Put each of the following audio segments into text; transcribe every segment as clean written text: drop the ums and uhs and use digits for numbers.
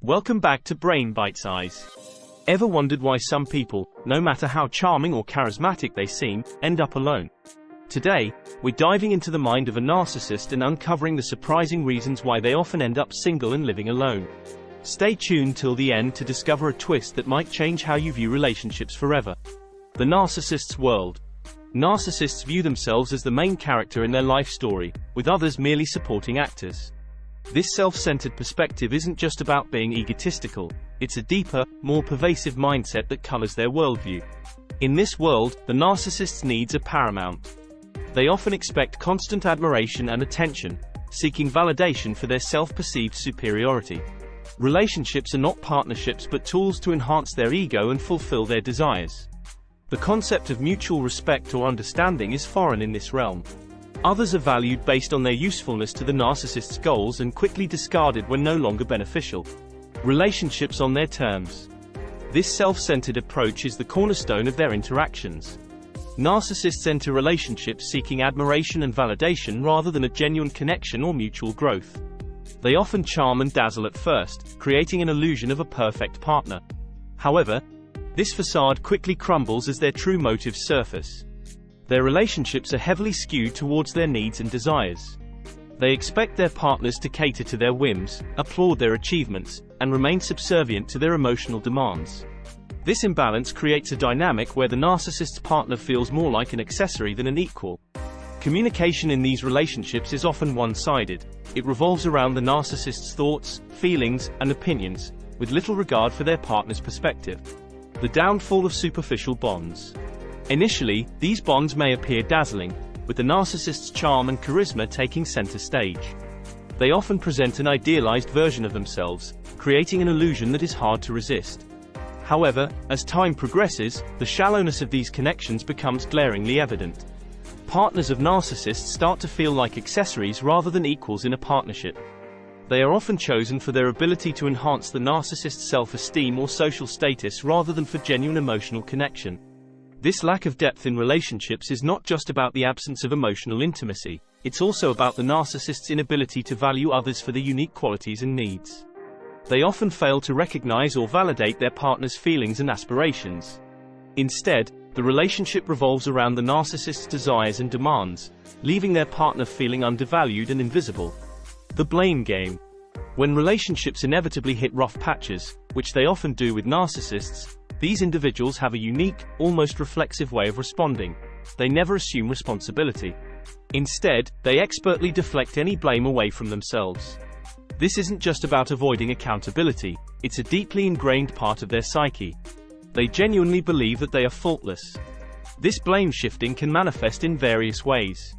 Welcome back to Brain Bitesize. Ever wondered why some people, no matter how charming or charismatic they seem, end up alone? Today, we're diving into the mind of a narcissist and uncovering the surprising reasons why they often end up single and living alone. Stay tuned till the end to discover a twist that might change how you view relationships forever. The narcissist's world. Narcissists view themselves as the main character in their life story, with others merely supporting actors. This self-centered perspective isn't just about being egotistical, it's a deeper, more pervasive mindset that colors their worldview. In this world, the narcissist's needs are paramount. They often expect constant admiration and attention, seeking validation for their self-perceived superiority. Relationships are not partnerships but tools to enhance their ego and fulfill their desires. The concept of mutual respect or understanding is foreign in this realm. Others are valued based on their usefulness to the narcissist's goals and quickly discarded when no longer beneficial. Relationships on their terms. This self-centered approach is the cornerstone of their interactions. Narcissists enter relationships seeking admiration and validation rather than a genuine connection or mutual growth. They often charm and dazzle at first, creating an illusion of a perfect partner. However, this facade quickly crumbles as their true motives surface. Their relationships are heavily skewed towards their needs and desires. They expect their partners to cater to their whims, applaud their achievements, and remain subservient to their emotional demands. This imbalance creates a dynamic where the narcissist's partner feels more like an accessory than an equal. Communication in these relationships is often one-sided. It revolves around the narcissist's thoughts, feelings, and opinions, with little regard for their partner's perspective. The downfall of superficial bonds. Initially, these bonds may appear dazzling, with the narcissist's charm and charisma taking center stage. They often present an idealized version of themselves, creating an illusion that is hard to resist. However, as time progresses, the shallowness of these connections becomes glaringly evident. Partners of narcissists start to feel like accessories rather than equals in a partnership. They are often chosen for their ability to enhance the narcissist's self-esteem or social status rather than for genuine emotional connection. This lack of depth in relationships is not just about the absence of emotional intimacy, it's also about the narcissist's inability to value others for their unique qualities and needs. They often fail to recognize or validate their partner's feelings and aspirations. Instead, the relationship revolves around the narcissist's desires and demands, leaving their partner feeling undervalued and invisible. The blame game. When relationships inevitably hit rough patches, which they often do with narcissists, these individuals have a unique, almost reflexive way of responding. They never assume responsibility. Instead, they expertly deflect any blame away from themselves. This isn't just about avoiding accountability, it's a deeply ingrained part of their psyche. They genuinely believe that they are faultless. This blame shifting can manifest in various ways.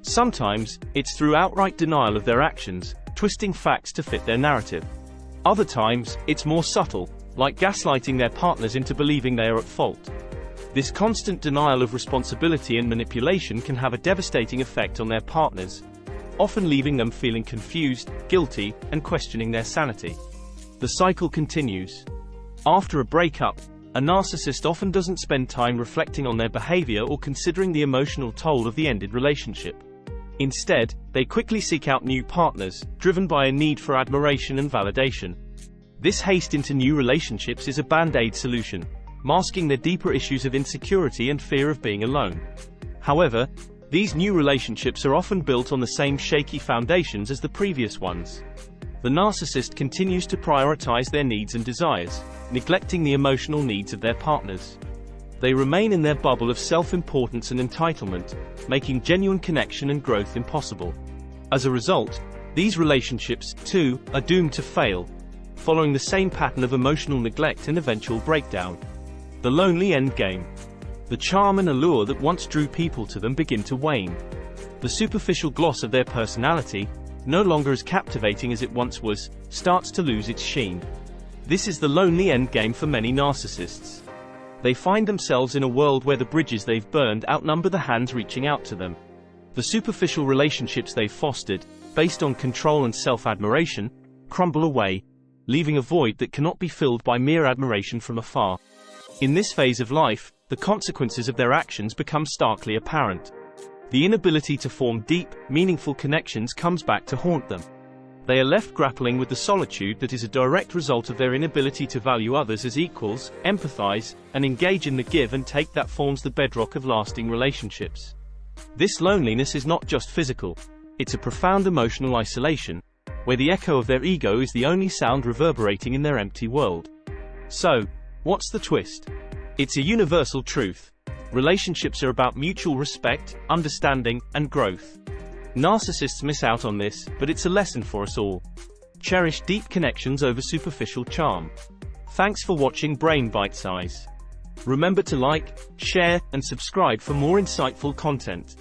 Sometimes, it's through outright denial of their actions, twisting facts to fit their narrative. Other times, it's more subtle, like gaslighting their partners into believing they are at fault. This constant denial of responsibility and manipulation can have a devastating effect on their partners, often leaving them feeling confused, guilty, and questioning their sanity. The cycle continues. After a breakup, a narcissist often doesn't spend time reflecting on their behavior or considering the emotional toll of the ended relationship. Instead, they quickly seek out new partners, driven by a need for admiration and validation. This haste into new relationships is a band-aid solution, masking their deeper issues of insecurity and fear of being alone. However, these new relationships are often built on the same shaky foundations as the previous ones. The narcissist continues to prioritize their needs and desires, neglecting the emotional needs of their partners. They remain in their bubble of self-importance and entitlement, making genuine connection and growth impossible. As a result, these relationships, too, are doomed to fail, following the same pattern of emotional neglect and eventual breakdown. The lonely endgame. The charm and allure that once drew people to them begin to wane. The superficial gloss of their personality, no longer as captivating as it once was, starts to lose its sheen. This is the lonely endgame for many narcissists. They find themselves in a world where the bridges they've burned outnumber the hands reaching out to them. The superficial relationships they've fostered, based on control and self-admiration, crumble away, leaving a void that cannot be filled by mere admiration from afar. In this phase of life, the consequences of their actions become starkly apparent. The inability to form deep, meaningful connections comes back to haunt them. They are left grappling with the solitude that is a direct result of their inability to value others as equals, empathize, and engage in the give and take that forms the bedrock of lasting relationships. This loneliness is not just physical. It's a profound emotional isolation, where the echo of their ego is the only sound reverberating in their empty world. So, what's the twist? It's a universal truth. Relationships are about mutual respect, understanding, and growth. Narcissists miss out on this, but it's a lesson for us all. Cherish deep connections over superficial charm. Thanks for watching Brain Bitesize. Remember to like, share, and subscribe for more insightful content.